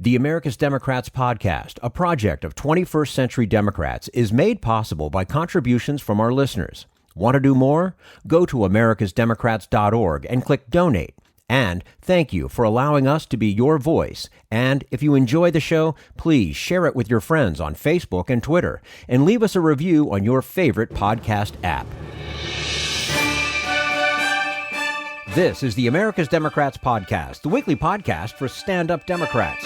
The America's Democrats podcast, a project of 21st Century Democrats, is made possible by contributions from our listeners. Want to do more? Go to americasdemocrats.org and click Donate. And thank you for allowing us to be your voice. And if you enjoy the show, please share it with your friends on Facebook and Twitter, and leave us a review on your favorite podcast app. This is the America's Democrats podcast, the weekly podcast for stand-up Democrats.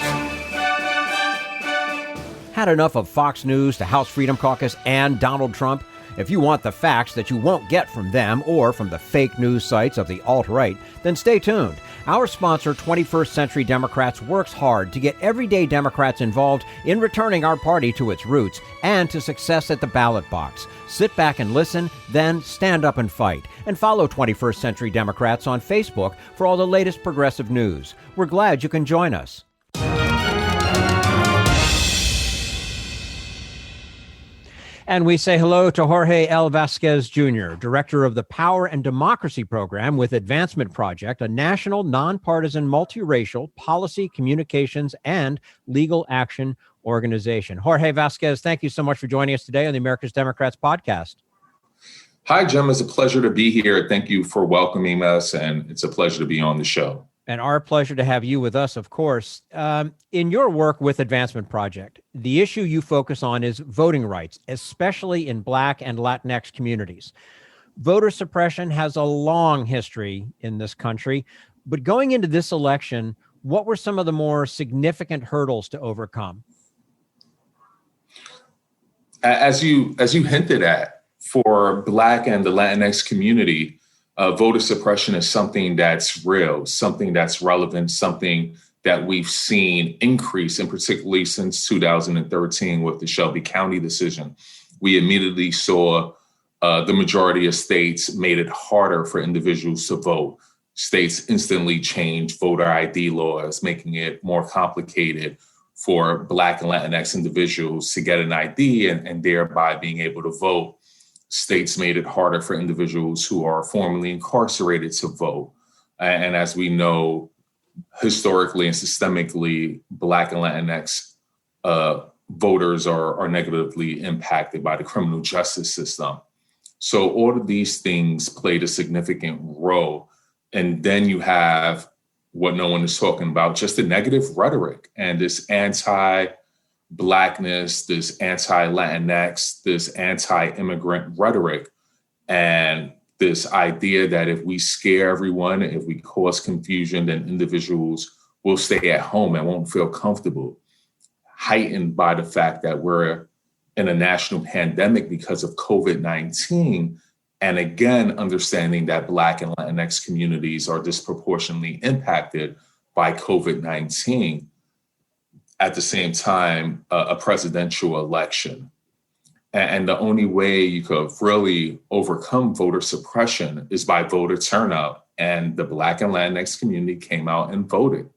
Had enough of Fox News, the House Freedom Caucus, and Donald Trump? If you want the facts that you won't get from them or from the fake news sites of the alt-right, then stay tuned. Our sponsor, 21st Century Democrats, works hard to get everyday Democrats involved in returning our party to its roots and to success at the ballot box. Sit back and listen, then stand up and fight. And follow 21st Century Democrats on Facebook for all the latest progressive news. We're glad you can join us. And we say hello to Jorge L. Vasquez, Jr., Director of the Power and Democracy Program with Advancement Project, a national, nonpartisan, multiracial policy, communications, and legal action organization. Jorge Vasquez, thank you so much for joining us today on the America's Democrats podcast. Hi, Jim. It's a pleasure to be here. Thank you for welcoming us, and it's a pleasure to be on the show. And our pleasure to have you with us, of course. In your work with Advancement Project, the issue you focus on is voting rights, especially in Black and Latinx communities. Voter suppression has a long history in this country, but going into this election, what were some of the more significant hurdles to overcome? As you hinted at, for Black and the Latinx community, voter suppression is something that's real, something that's relevant, something that we've seen increase, and particularly since 2013 with the Shelby County decision. We immediately saw the majority of states made it harder for individuals to vote. States instantly changed voter ID laws, making it more complicated for Black and Latinx individuals to get an ID and thereby being able to vote. States made it harder for individuals who are formerly incarcerated to vote. And as we know, historically and systemically, Black and Latinx voters are negatively impacted by the criminal justice system. So all of these things played a significant role. And then you have what no one is talking about, just the negative rhetoric and this anti-Blackness, this anti-Latinx, this anti-immigrant rhetoric, and this idea that if we scare everyone, if we cause confusion, then individuals will stay at home and won't feel comfortable, heightened by the fact that we're in a national pandemic because of COVID-19. And again, understanding that Black and Latinx communities are disproportionately impacted by COVID-19. At the same time, a presidential election. And the only way you could really overcome voter suppression is by voter turnout. And the Black and Latinx community came out and voted.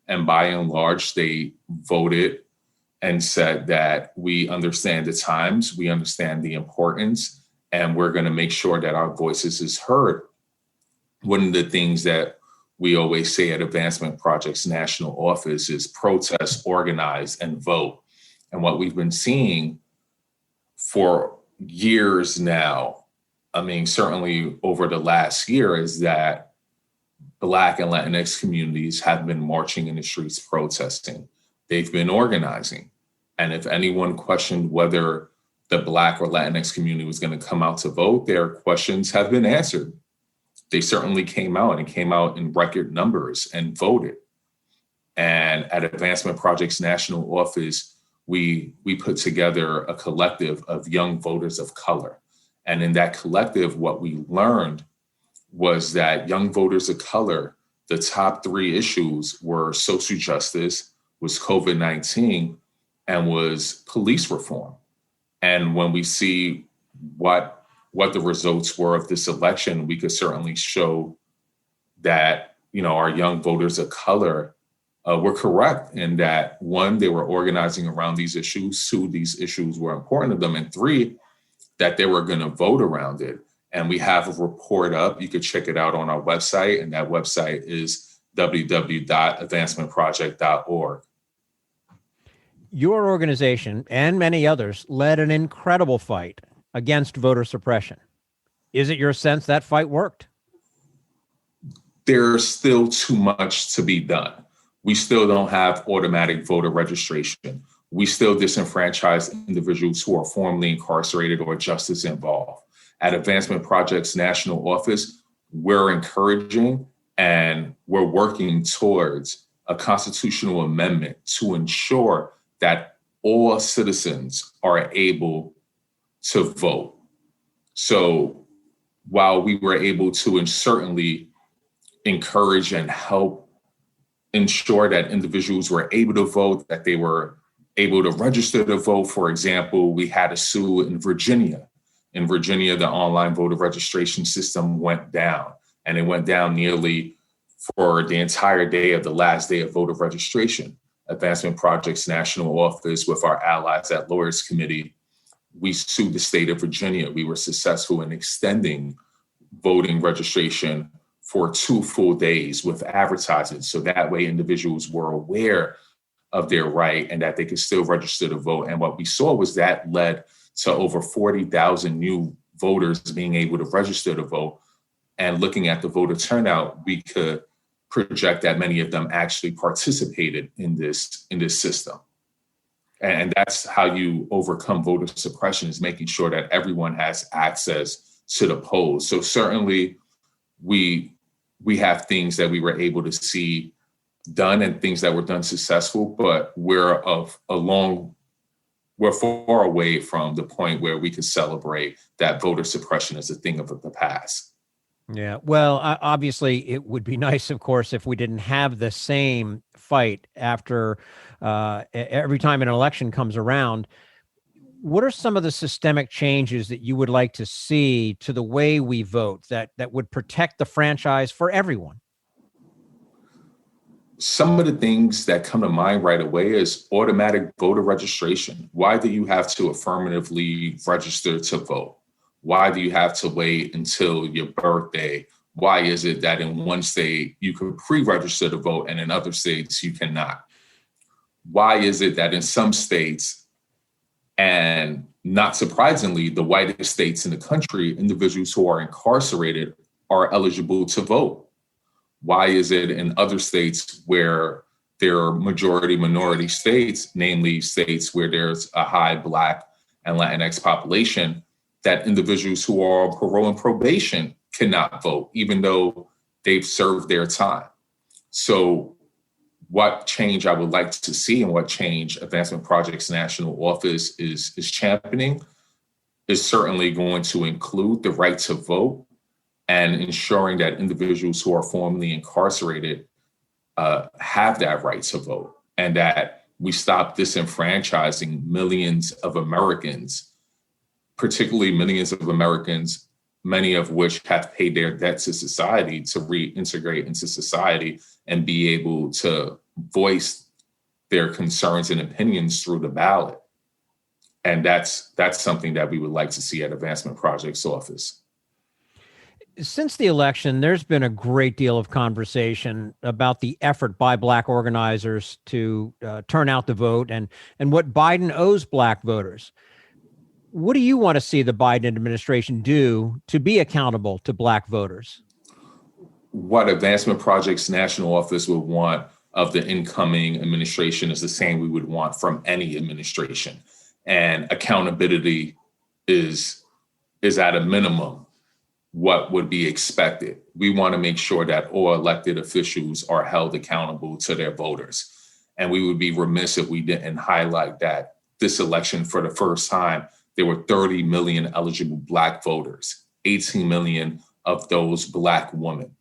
And by and large, they voted and said that we understand the times, we understand the importance, and we're going to make sure that our voices is heard. One of the things that we always say at Advancement Project's national office is protest, organize, and vote. And what we've been seeing for years now, I mean, certainly over the last year, is that Black and Latinx communities have been marching in the streets protesting. They've been organizing. And if anyone questioned whether the Black or Latinx community was going to come out to vote, their questions have been answered. They certainly came out in record numbers and voted. And at Advancement Project's national office, we put together a collective of young voters of color. And in that collective, what we learned was that young voters of color, the top three issues were social justice, was COVID-19, and was police reform. And when we see what the results were of this election, we could certainly show that, our young voters of color were correct in that, one, they were organizing around these issues, two, these issues were important to them, and three, that they were going to vote around it. And we have a report up. You could check it out on our website, and that website is www.advancementproject.org. Your organization and many others led an incredible fight against voter suppression. Is it your sense that fight worked? There's still too much to be done. We still don't have automatic voter registration. We still disenfranchise individuals who are formerly incarcerated or justice involved. At Advancement Project's national office, we're encouraging and we're working towards a constitutional amendment to ensure that all citizens are able to vote. So while we were able to certainly encourage and help ensure that individuals were able to vote, that they were able to register to vote. For example, we had a sue in Virginia. In Virginia, the online voter registration system went down, and it went down nearly for the entire day of the last day of voter registration. Advancement Project's national office with our allies at Lawyers Committee, we sued the state of Virginia. We were successful in extending voting registration for 2 full days with advertising. So that way individuals were aware of their right and that they could still register to vote. And what we saw was that led to over 40,000 new voters being able to register to vote. And looking at the voter turnout, we could project that many of them actually participated in this system. And that's how you overcome voter suppression, is making sure that everyone has access to the polls. So certainly we have things that we were able to see done and things that were done successful, but we're far away from the point where we could celebrate that voter suppression as a thing of the past. Yeah, well, obviously, it would be nice, of course, if we didn't have the same fight after every time an election comes around. What are some of the systemic changes that you would like to see to the way we vote that would protect the franchise for everyone? Some of the things that come to mind right away is automatic voter registration. Why do you have to affirmatively register to vote? Why do you have to wait until your birthday? Why is it that in one state you can pre-register to vote and in other states you cannot? Why is it that in some states, and not surprisingly, the whitest states in the country, individuals who are incarcerated are eligible to vote? Why is it in other states where there are majority minority states, namely states where there's a high Black and Latinx population, that individuals who are on parole and probation cannot vote, even though they've served their time? So what change I would like to see and what change Advancement Project's national office is championing is certainly going to include the right to vote and ensuring that individuals who are formerly incarcerated have that right to vote, and that we stop disenfranchising millions of Americans, particularly millions of Americans, many of which have paid their debt to society, to reintegrate into society and be able to voice their concerns and opinions through the ballot. And that's something that we would like to see at Advancement Project's office. Since the election, there's been a great deal of conversation about the effort by Black organizers to turn out the vote and what Biden owes Black voters. What do you want to see the Biden administration do to be accountable to Black voters? What Advancement Project's national office would want of the incoming administration is the same we would want from any administration. And accountability is at a minimum what would be expected. We want to make sure that all elected officials are held accountable to their voters. And we would be remiss if we didn't highlight that this election, for the first time, there were 30 million eligible Black voters, 18 million of those Black women.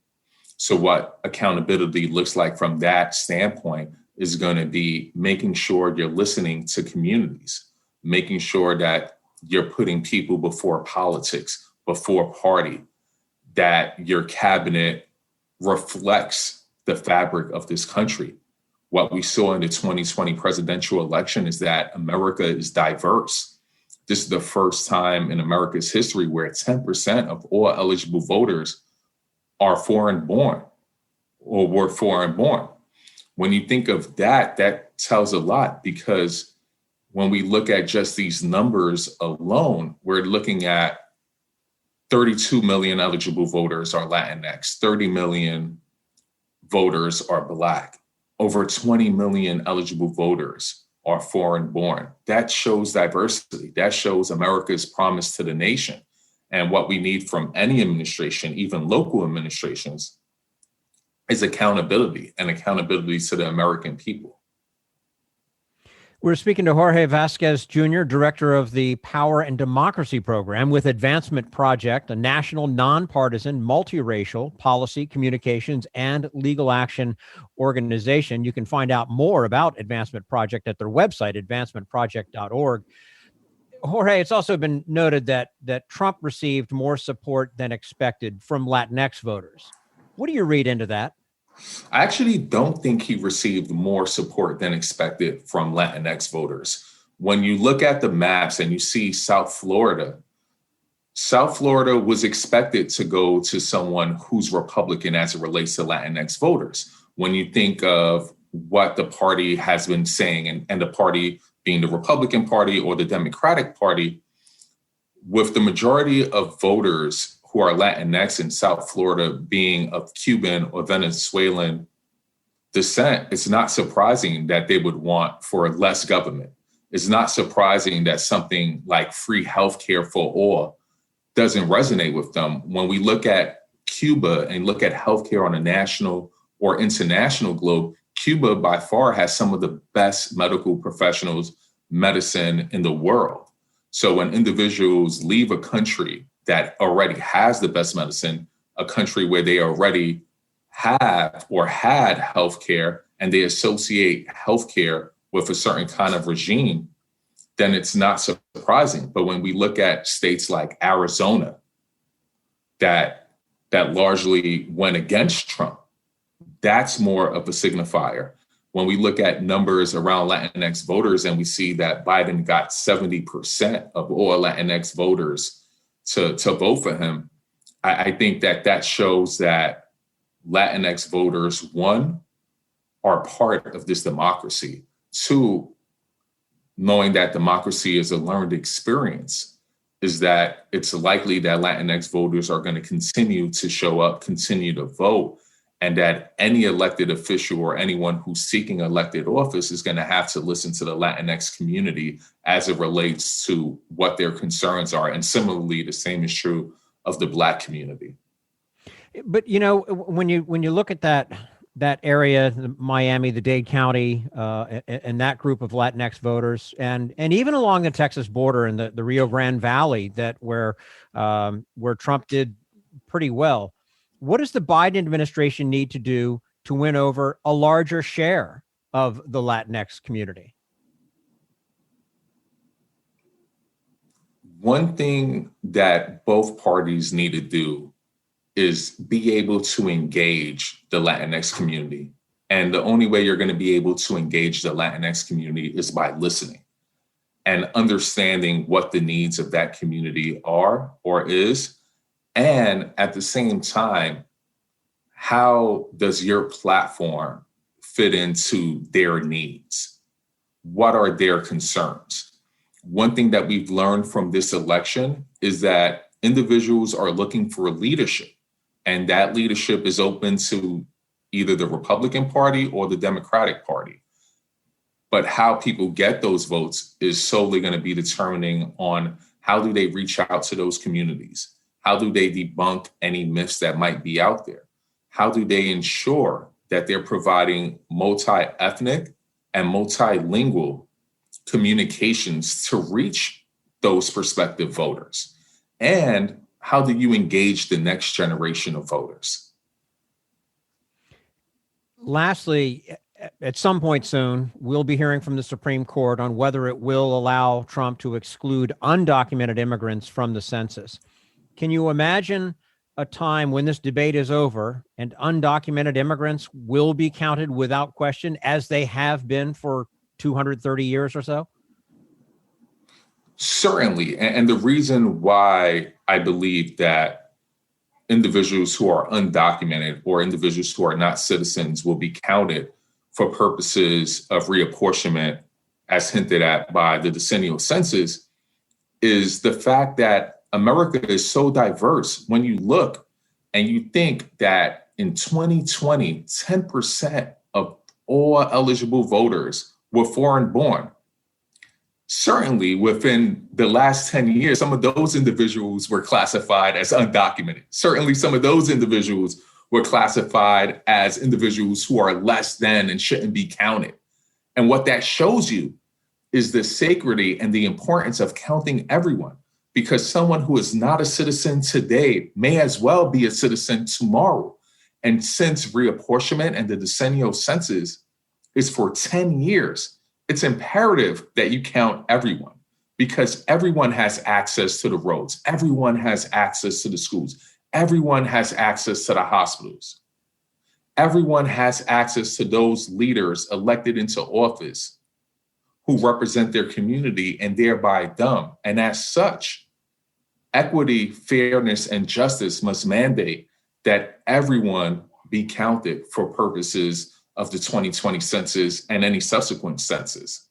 So what accountability looks like from that standpoint is going to be making sure you're listening to communities, making sure that you're putting people before politics, before party, that your cabinet reflects the fabric of this country. What we saw in the 2020 presidential election is that America is diverse. This is the first time in America's history where 10% of all eligible voters are foreign born or were foreign born. When you think of that, that tells a lot, because when we look at just these numbers alone, we're looking at 32 million eligible voters are Latinx, 30 million voters are Black, over 20 million eligible voters are foreign born. That shows diversity. That shows America's promise to the nation. And what we need from any administration, even local administrations, is accountability and accountability to the American people. We're speaking to Jorge Vasquez Jr., director of the Power and Democracy Program with Advancement Project, a national, nonpartisan, multiracial policy, communications, and legal action organization. You can find out more about Advancement Project at their website, advancementproject.org. Jorge, it's also been noted that Trump received more support than expected from Latinx voters. What do you read into that? I actually don't think he received more support than expected from Latinx voters. When you look at the maps and you see South Florida was expected to go to someone who's Republican as it relates to Latinx voters. When you think of what the party has been saying, and the party being the Republican Party or the Democratic Party, with the majority of voters who are Latinx in South Florida being of Cuban or Venezuelan descent, it's not surprising that they would want for less government. It's not surprising that something like free healthcare for all doesn't resonate with them. When we look at Cuba and look at healthcare on a national or international globe, Cuba by far has some of the best medical professionals, medicine in the world. So when individuals leave a country that already has the best medicine, a country where they already have or had healthcare, and they associate healthcare with a certain kind of regime, then it's not surprising. But when we look at states like Arizona that largely went against Trump, that's more of a signifier. When we look at numbers around Latinx voters and we see that Biden got 70% of all Latinx voters to vote for him, I think that shows that Latinx voters, one, are part of this democracy. Two, knowing that democracy is a learned experience, is that it's likely that Latinx voters are going to continue to show up, continue to vote, and that any elected official or anyone who's seeking elected office is going to have to listen to the Latinx community as it relates to what their concerns are. And similarly, the same is true of the Black community. But, you know, when you look at that area, Miami, the Dade County, and that group of Latinx voters, and even along the Texas border and the Rio Grande Valley, where Trump did pretty well, what does the Biden administration need to do to win over a larger share of the Latinx community? One thing that both parties need to do is be able to engage the Latinx community. And the only way you're going to be able to engage the Latinx community is by listening and understanding what the needs of that community are or is. And at the same time, how does your platform fit into their needs? What are their concerns? One thing that we've learned from this election is that individuals are looking for leadership, and that leadership is open to either the Republican Party or the Democratic Party. But how people get those votes is solely going to be determining on how do they reach out to those communities? How do they debunk any myths that might be out there? How do they ensure that they're providing multi-ethnic and multilingual communications to reach those prospective voters? And how do you engage the next generation of voters? Lastly, at some point soon, we'll be hearing from the Supreme Court on whether it will allow Trump to exclude undocumented immigrants from the census. Can you imagine a time when this debate is over and undocumented immigrants will be counted without question, as they have been for 230 years or so? Certainly. And the reason why I believe that individuals who are undocumented or individuals who are not citizens will be counted for purposes of reapportionment as hinted at by the decennial census, is the fact that America is so diverse. When you look and you think that in 2020, 10% of all eligible voters were foreign born. Certainly within the last 10 years, some of those individuals were classified as undocumented. Certainly some of those individuals were classified as individuals who are less than and shouldn't be counted. And what that shows you is the sacredity and the importance of counting everyone, because someone who is not a citizen today may as well be a citizen tomorrow. And since reapportionment and the decennial census is for 10 years, it's imperative that you count everyone, because everyone has access to the roads. Everyone has access to the schools. Everyone has access to the hospitals. Everyone has access to those leaders elected into office who represent their community and thereby them. And as such, equity, fairness, and justice must mandate that everyone be counted for purposes of the 2020 census and any subsequent census.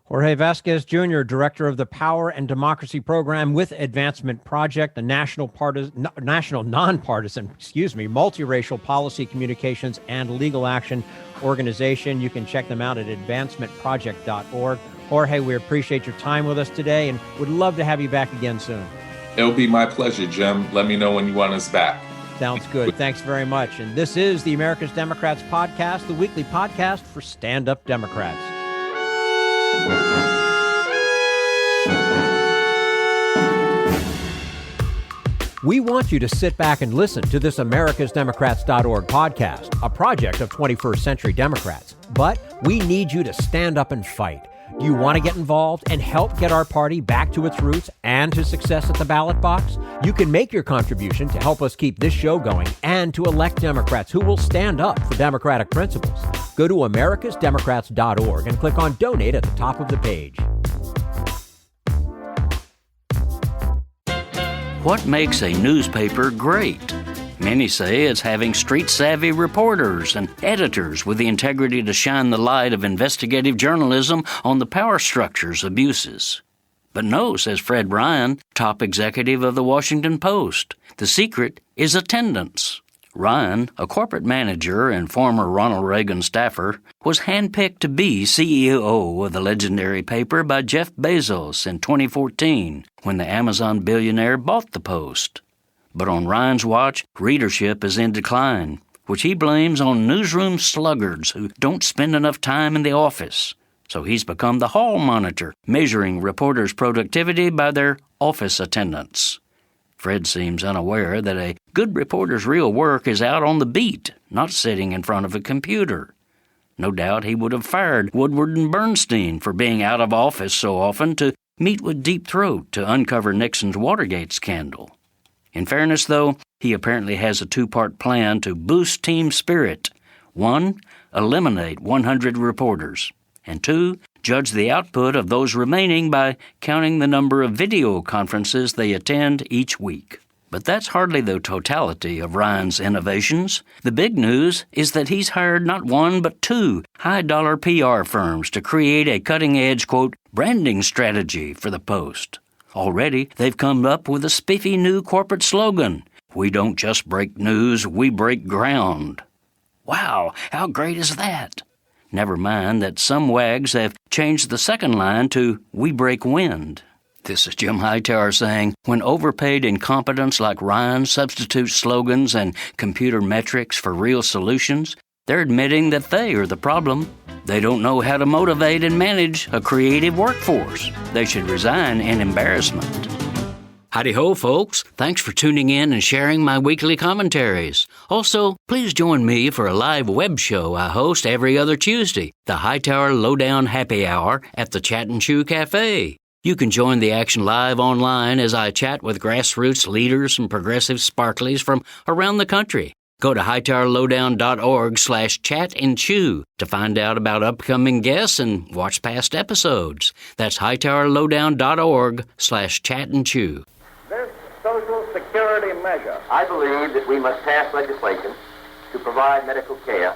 Jorge Vasquez, Jr., Director of the Power and Democracy Program with Advancement Project, a national nonpartisan, multiracial policy communications and legal action organization. You can check them out at advancementproject.org. Jorge, we appreciate your time with us today and would love to have you back again soon. It'll be my pleasure, Jim. Let me know when you want us back. Sounds good. Thanks very much. And this is the America's Democrats podcast, the weekly podcast for stand-up Democrats. We want you to sit back and listen to this americasdemocrats.org podcast, a project of 21st Century Democrats. But we need you to stand up and fight. Do you want to get involved and help get our party back to its roots and to success at the ballot box? You can make your contribution to help us keep this show going and to elect Democrats who will stand up for democratic principles. Go to americasdemocrats.org and click on Donate at the top of the page. What makes a newspaper great? Many say it's having street-savvy reporters and editors with the integrity to shine the light of investigative journalism on the power structure's abuses. But no, says Fred Ryan, top executive of the Washington Post, the secret is attendance. Ryan, a corporate manager and former Ronald Reagan staffer, was handpicked to be CEO of the legendary paper by Jeff Bezos in 2014 when the Amazon billionaire bought the Post. But on Ryan's watch, readership is in decline, which he blames on newsroom sluggards who don't spend enough time in the office. So he's become the hall monitor, measuring reporters' productivity by their office attendance. Fred seems unaware that a good reporter's real work is out on the beat, not sitting in front of a computer. No doubt he would have fired Woodward and Bernstein for being out of office so often to meet with Deep Throat to uncover Nixon's Watergate scandal. In fairness, though, he apparently has a two-part plan to boost team spirit. 1, eliminate 100 reporters. And 2, judge the output of those remaining by counting the number of video conferences they attend each week. But that's hardly the totality of Ryan's innovations. The big news is that he's hired not 1 but 2 high-dollar PR firms to create a cutting-edge, quote, branding strategy for the Post. Already, they've come up with a spiffy new corporate slogan, "We don't just break news, we break ground." Wow, how great is that? Never mind that some wags have changed the second line to "We break wind." This is Jim Hightower saying, when overpaid incompetents like Ryan substitute slogans and computer metrics for real solutions, they're admitting that they are the problem. They don't know how to motivate and manage a creative workforce. They should resign in embarrassment. Howdy-ho, folks. Thanks for tuning in and sharing my weekly commentaries. Also, please join me for a live web show I host every other Tuesday, the Hightower Lowdown Happy Hour at the Chat and Chew Cafe. You can join the action live online as I chat with grassroots leaders and progressive sparklies from around the country. Go to hightowerlowdown.org/chat-and-chew to find out about upcoming guests and watch past episodes. That's hightowerlowdown.org/chat-and-chew. This Social Security measure, I believe that we must pass legislation to provide medical care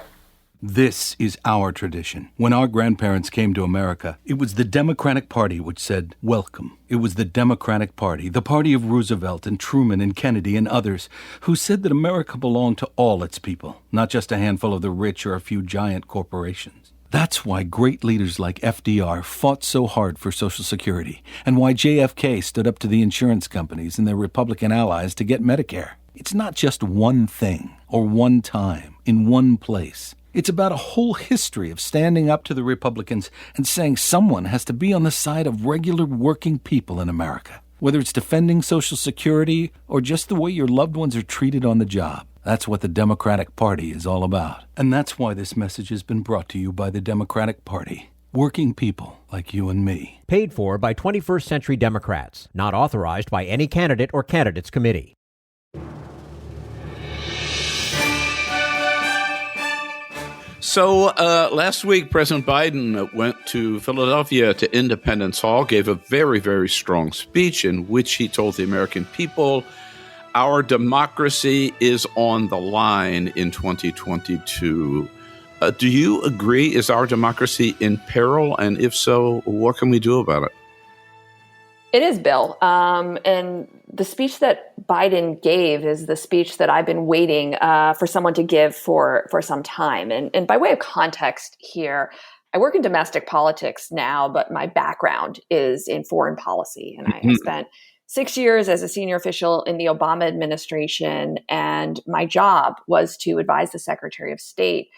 This is our tradition. When our grandparents came to America, it was the Democratic Party which said, welcome. It was the Democratic Party, the party of Roosevelt and Truman and Kennedy and others, who said that America belonged to all its people, not just a handful of the rich or a few giant corporations. That's why great leaders like FDR fought so hard for Social Security, and why JFK stood up to the insurance companies and their Republican allies to get Medicare. It's not just one thing, or one time, in one place. It's about a whole history of standing up to the Republicans and saying someone has to be on the side of regular working people in America, whether it's defending Social Security or just the way your loved ones are treated on the job. That's what the Democratic Party is all about. And that's why this message has been brought to you by the Democratic Party. Working people like you and me. Paid for by 21st Century Democrats. Not authorized by any candidate or candidates committee. So last week, President Biden went to Philadelphia to Independence Hall, gave a very, very strong speech in which he told the American people, our democracy is on the line in 2022. Do you agree? Is our democracy in peril? And if so, what can we do about it? It is, Bill. And the speech that Biden gave is the speech that I've been waiting for someone to give for some time. And by way of context here, I work in domestic politics now, but my background is in foreign policy. And I spent 6 years as a senior official in the Obama administration. And my job was to advise the Secretary of State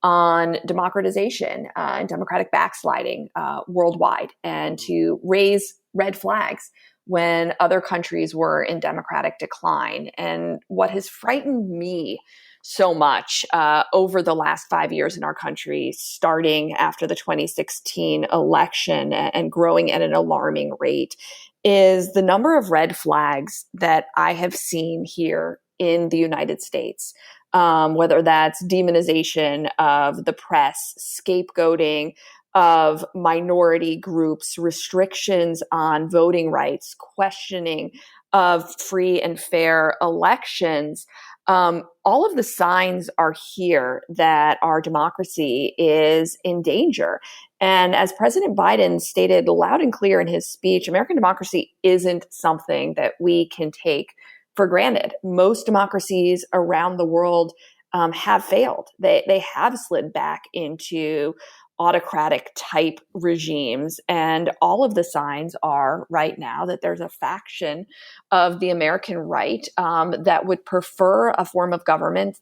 on democratization and democratic backsliding worldwide, and to raise red flags when other countries were in democratic decline. And what has frightened me so much over the last 5 years in our country, starting after the 2016 election and growing at an alarming rate, is the number of red flags that I have seen here in the United States. Whether that's demonization of the press, scapegoating of minority groups, restrictions on voting rights, questioning of free and fair elections. All of the signs are here that our democracy is in danger. And as President Biden stated loud and clear in his speech, American democracy isn't something that we can take for granted. Most democracies around the world have failed. They have slid back into autocratic type regimes. And all of the signs are right now that there's a faction of the American right that would prefer a form of governance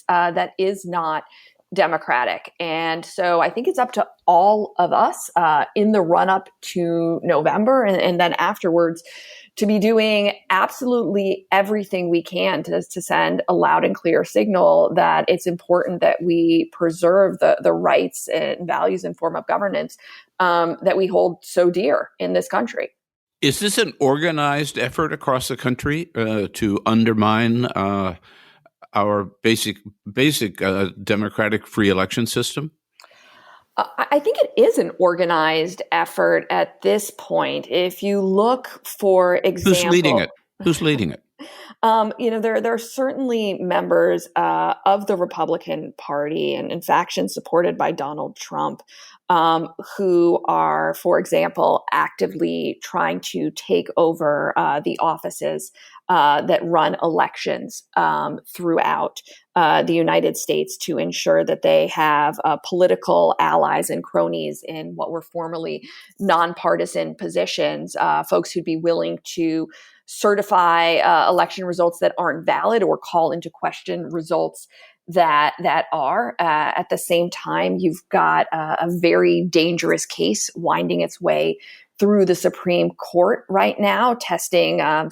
that is not democratic. And so I think it's up to all of us in the run up to November and then afterwards to be doing absolutely everything we can to send a loud and clear signal that it's important that we preserve the rights and values and form of governance that we hold so dear in this country. Is this an organized effort across the country to undermine our basic democratic free election system? I think it is an organized effort at this point. If you look, for example, Who's leading it? There are certainly members of the Republican Party and factions supported by Donald Trump who are, for example, actively trying to take over the offices that run elections throughout the United States to ensure that they have political allies and cronies in what were formerly nonpartisan positions, folks who'd be willing to certify election results that aren't valid or call into question results that are. At the same time, you've got a very dangerous case winding its way through the Supreme Court right now, testing an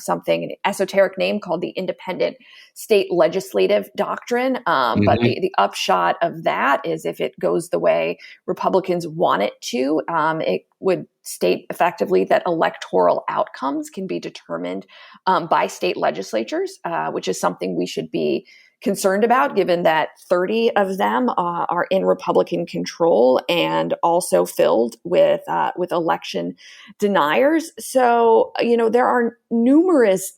esoteric name called the independent state legislative doctrine. But the upshot of that is if it goes the way Republicans want it to, it would state effectively that electoral outcomes can be determined by state legislatures, which is something we should be concerned about, given that 30 of them are in Republican control and also filled with election deniers. So, there are numerous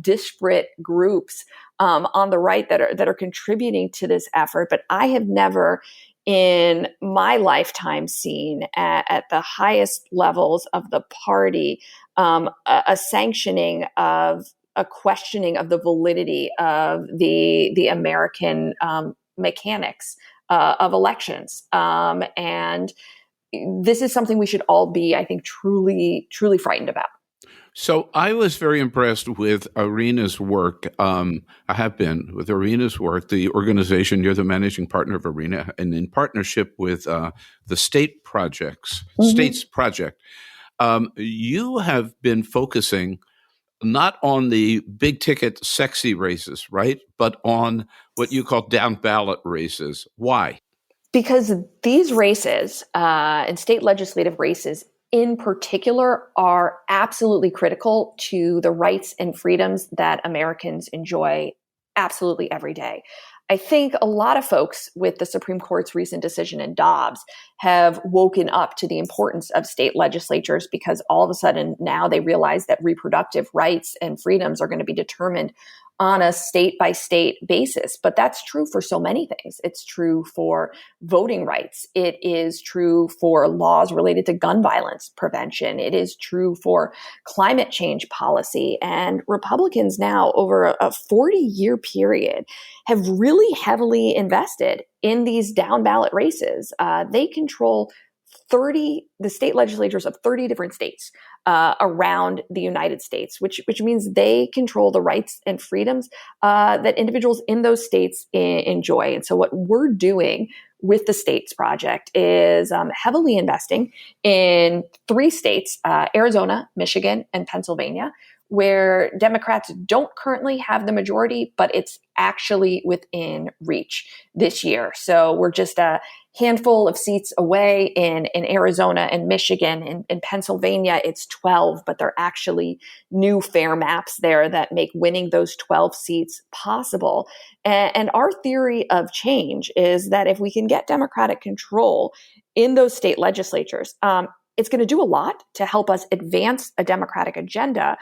disparate groups on the right that are contributing to this effort, but I have never in my lifetime seen at the highest levels of the party a sanctioning of a questioning of the validity of the American mechanics of elections. And this is something we should all be, I think, truly frightened about. So I was very impressed with Arena's work. I have been with Arena's work, the organization. You're the managing partner of Arena, and in partnership with the States Project. You have been focusing not on the big ticket sexy races, right? But on what you call down ballot races. Why? Because these races and state legislative races in particular are absolutely critical to the rights and freedoms that Americans enjoy absolutely every day. I think a lot of folks with the Supreme Court's recent decision in Dobbs have woken up to the importance of state legislatures because all of a sudden now they realize that reproductive rights and freedoms are going to be determined on a state-by-state basis. But that's true for so many things. It's true for voting rights. It is true for laws related to gun violence prevention. It is true for climate change policy. And Republicans now, over a 40-year period, have really heavily invested in these down-ballot races. They control the state legislatures of 30 different states around the United States, which means they control the rights and freedoms that individuals in those states enjoy. And so what we're doing with the States Project is heavily investing in 3 states, Arizona, Michigan, and Pennsylvania, where Democrats don't currently have the majority, but it's actually within reach this year. So we're just a handful of seats away in Arizona and Michigan. In Pennsylvania, it's 12, but there are actually new fair maps there that make winning those 12 seats possible. And our theory of change is that if we can get Democratic control in those state legislatures, it's going to do a lot to help us advance a Democratic agenda.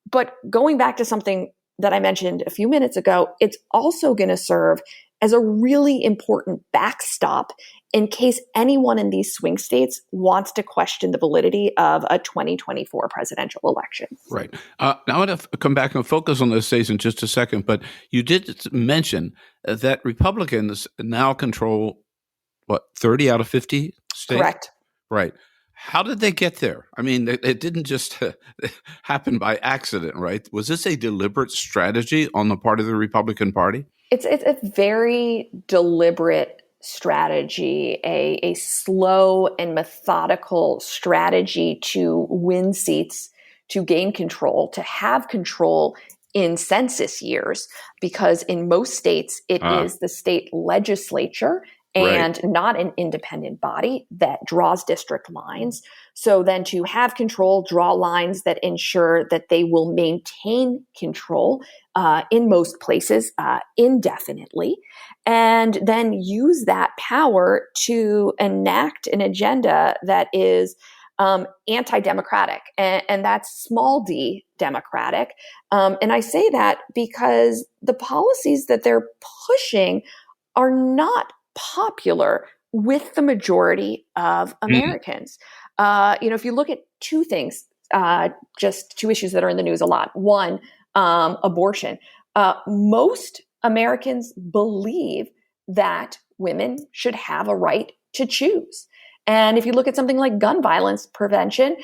But going back to something that I mentioned a few minutes ago, it's also going to serve as a really important backstop in case anyone in these swing states wants to question the validity of a 2024 presidential election. Right. Now I want to come back and focus on those states in just a second, but you did mention that Republicans now control, 30 out of 50 states? Correct. Right. How did they get there? I mean, it didn't just happen by accident, right? Was this a deliberate strategy on the part of the Republican Party? It's a very deliberate strategy, a slow and methodical strategy to win seats, to gain control, to have control in census years, because in most states, it is the state legislature and not an independent body that draws district lines. So then to have control, draw lines that ensure that they will maintain control in most places indefinitely, and then use that power to enact an agenda that is anti-democratic, and that's small d democratic. And I say that because the policies that they're pushing are not popular with the majority of Americans. If you look at 2 things, just 2 issues that are in the news a lot. One, abortion. Most Americans believe that women should have a right to choose. And if you look at something like gun violence prevention,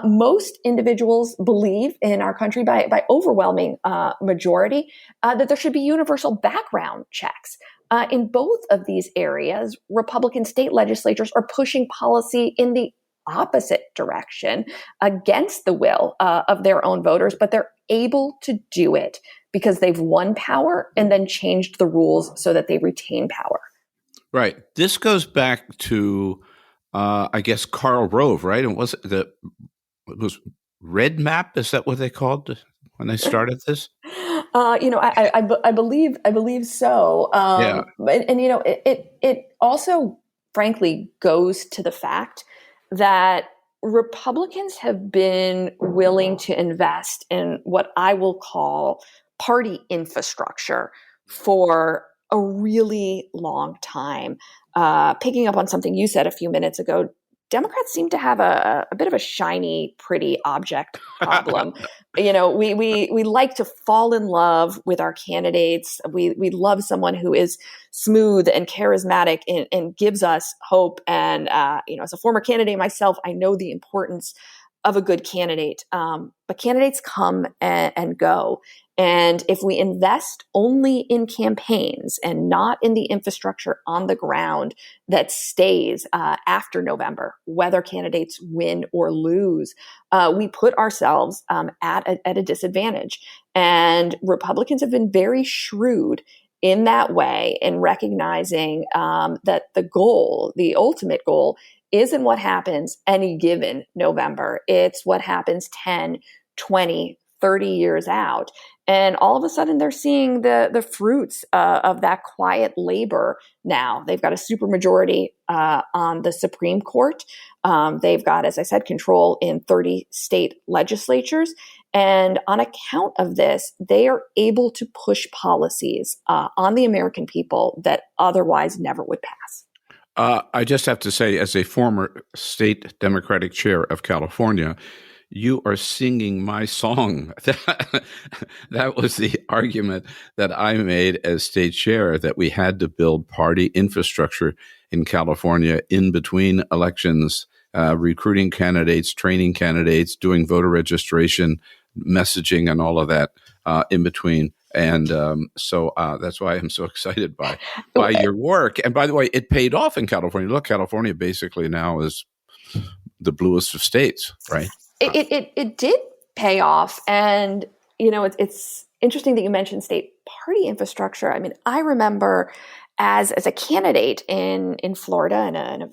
most individuals believe in our country by overwhelming majority that there should be universal background checks. In both of these areas, Republican state legislatures are pushing policy in the opposite direction against the will of their own voters, but they're able to do it because they've won power and then changed the rules so that they retain power. Right. This goes back to, I guess, Karl Rove, right? And it was Red Map? Is that what they called when they started this? I believe so. Yeah. And it also, frankly, goes to the fact that Republicans have been willing to invest in what I will call party infrastructure for a really long time. Picking up on something you said a few minutes ago, Democrats seem to have a bit of a shiny, pretty object problem. We like to fall in love with our candidates. We love someone who is smooth and charismatic and gives us hope. And as a former candidate myself, I know the importance of a good candidate. But candidates come and go. And if we invest only in campaigns and not in the infrastructure on the ground that stays after November, whether candidates win or lose, we put ourselves at a disadvantage. And Republicans have been very shrewd in that way, in recognizing that the ultimate goal, isn't what happens any given November. It's what happens 10, 20, 30 years out. And all of a sudden, they're seeing the fruits of that quiet labor now. They've got a supermajority on the Supreme Court. They've got, as I said, control in 30 state legislatures. And on account of this, they are able to push policies on the American people that otherwise never would pass. I just have to say, as a former state Democratic chair of California, you are singing my song. That was the argument that I made as state chair, that we had to build party infrastructure in California in between elections, recruiting candidates, training candidates, doing voter registration, messaging, and all of that in between. And so that's why I'm so excited by your work. And by the way, it paid off in California. Look, California basically now is the bluest of states, right? It did pay off. And, it's interesting that you mentioned state party infrastructure. I mean, I remember as a candidate in Florida in a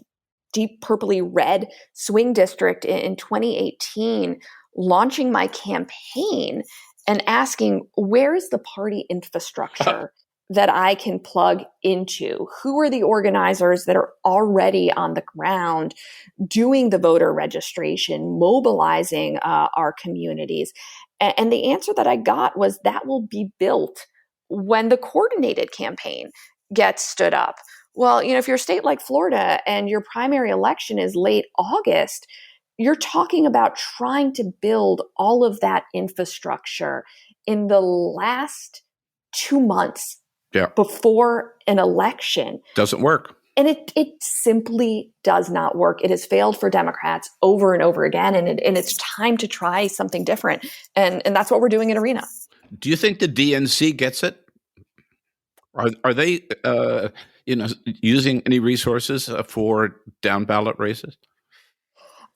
deep purpley red swing district in 2018, launching my campaign and asking, where is the party infrastructure that I can plug into? Who are the organizers that are already on the ground doing the voter registration, mobilizing our communities? And the answer that I got was that will be built when the coordinated campaign gets stood up. Well, if you're a state like Florida and your primary election is late August, you're talking about trying to build all of that infrastructure in the last 2 months before an election. Doesn't work. And it simply does not work. It has failed for Democrats over and over again. And it's time to try something different. And that's what we're doing at Arena. Do you think the DNC gets it? Are they using any resources for down ballot races?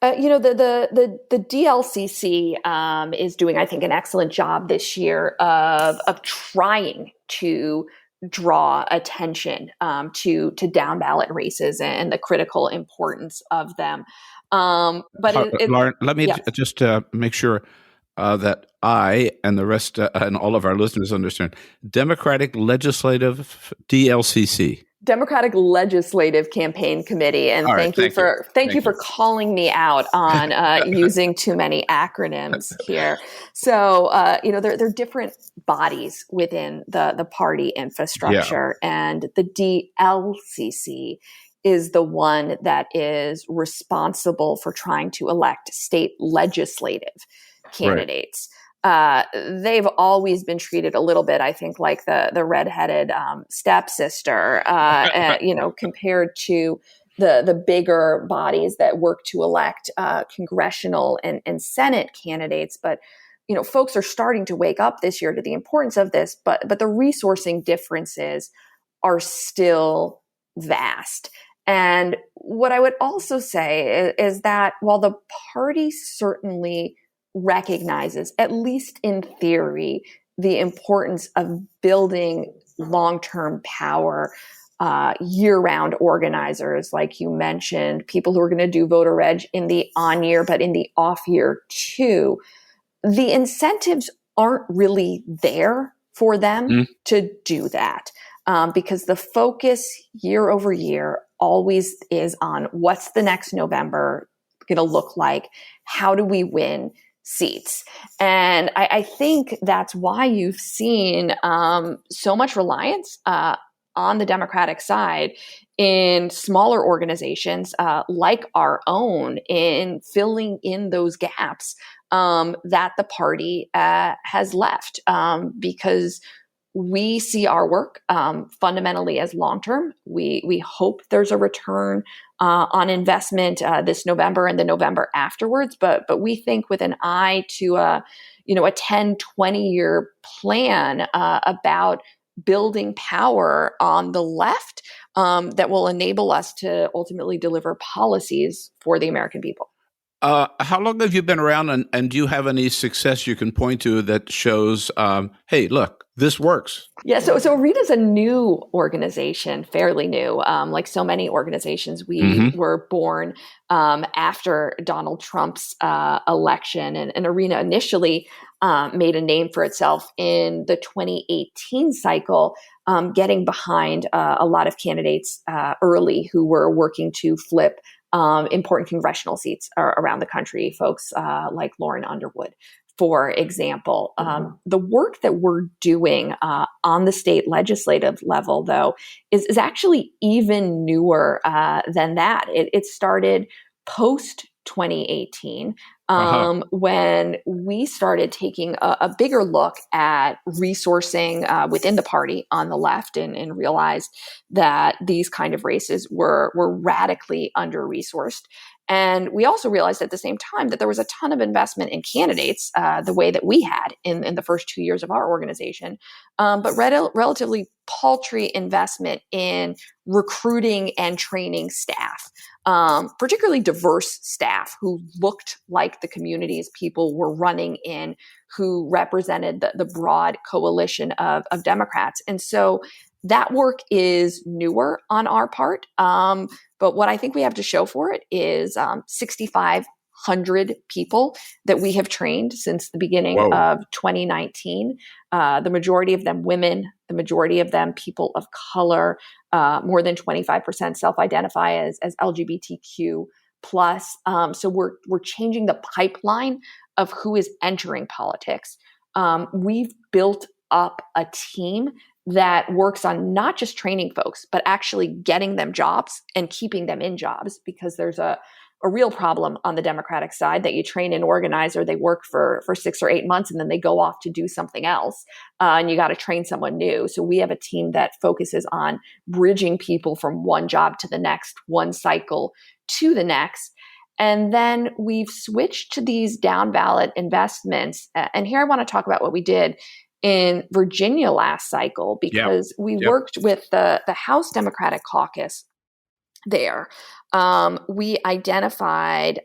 The DLCC is doing, I think, an excellent job this year of trying to draw attention to down ballot races and the critical importance of them. But Lauren, let me just make sure that I and the rest and all of our listeners understand. Democratic Legislative DLCC. Democratic Legislative Campaign Committee, and thank you for calling me out on using too many acronyms here. So there are different bodies within the party infrastructure, and the DLCC is the one that is responsible for trying to elect state legislative candidates. Right. They've always been treated a little bit, I think, like the redheaded stepsister, compared to the bigger bodies that work to elect congressional and Senate candidates. But folks are starting to wake up this year to the importance of this. But the resourcing differences are still vast. And what I would also say is that while the party certainly recognizes, at least in theory, the importance of building long-term power, year-round organizers, like you mentioned, people who are going to do voter reg in the on year, but in the off year too. The incentives aren't really there for them to do that. Because the focus year over year always is on what's the next November going to look like? How do we win seats? And I think that's why you've seen so much reliance on the Democratic side in smaller organizations like our own in filling in those gaps that the party has left, because we see our work fundamentally as long-term. We hope there's a return on investment this November and the November afterwards, but we think with an eye to a 10, 20-year plan about building power on the left that will enable us to ultimately deliver policies for the American people. How long have you been around, and do you have any success you can point to that shows, hey, look, this works? Yeah, so ARENA's a new organization, fairly new. Like so many organizations, we were born after Donald Trump's election, and ARENA initially made a name for itself in the 2018 cycle, getting behind a lot of candidates early who were working to flip important congressional seats around the country, folks like Lauren Underwood, for example. The work that we're doing on the state legislative level, though, is actually even newer than that. It started post 2018 when we started taking a bigger look at resourcing within the party on the left and realized that these kind of races were radically under-resourced. And we also realized at the same time that there was a ton of investment in candidates the way that we had in the first 2 years of our organization, but relatively paltry investment in recruiting and training staff, particularly diverse staff who looked like the communities people were running in, who represented the broad coalition of Democrats. And so that work is newer on our part. But what I think we have to show for it is 6,500 people that we have trained since the beginning of 2019. The majority of them women, the majority of them people of color, more than 25% self-identify as LGBTQ plus. So we're changing the pipeline of who is entering politics. We've built up a team that works on not just training folks, but actually getting them jobs and keeping them in jobs, because there's a real problem on the Democratic side that you train an organizer, they work for 6 or 8 months, and then they go off to do something else, and you got to train someone new. So we have a team that focuses on bridging people from one job to the next, one cycle to the next. And then we've switched to these down ballot investments. And here I want to talk about what we did in Virginia last cycle, because we worked with the House Democratic Caucus there. We identified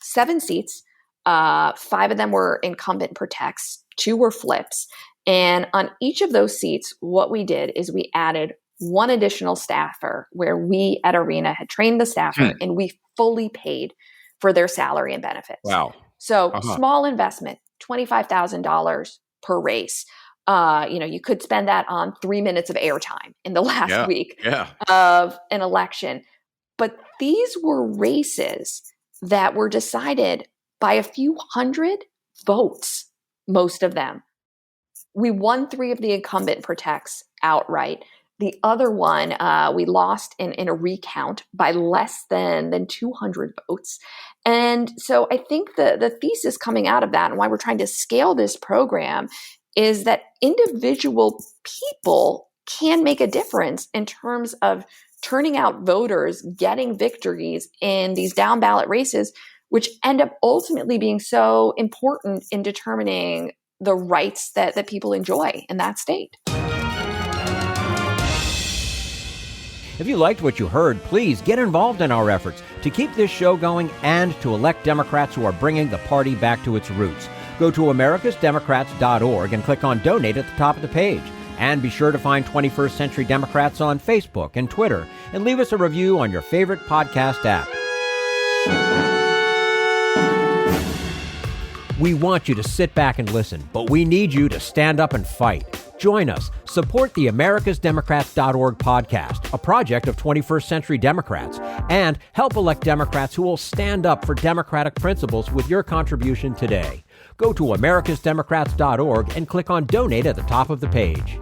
7 seats. 5 of them were incumbent protects, 2 were flips. And on each of those seats, what we did is we added 1 additional staffer, where we at ARENA had trained the staffer and we fully paid for their salary and benefits. Wow. So small investment, $25,000 per race. You could spend that on 3 minutes of airtime in the last week of an election. But these were races that were decided by a few hundred votes, most of them. We won 3 of the incumbent protects outright. The other one, we lost in a recount by less than 200 votes. And so I think the thesis coming out of that, and why we're trying to scale this program, is that individual people can make a difference in terms of turning out voters, getting victories in these down ballot races, which end up ultimately being so important in determining the rights that people enjoy in that state. If you liked what you heard, please get involved in our efforts to keep this show going and to elect Democrats who are bringing the party back to its roots. Go to americasdemocrats.org and click on Donate at the top of the page. And be sure to find 21st Century Democrats on Facebook and Twitter, and leave us a review on your favorite podcast app. We want you to sit back and listen, but we need you to stand up and fight. Join us. Support the AmericasDemocrats.org podcast, a project of 21st Century Democrats, and help elect Democrats who will stand up for democratic principles with your contribution today. Go to AmericasDemocrats.org and click on Donate at the top of the page.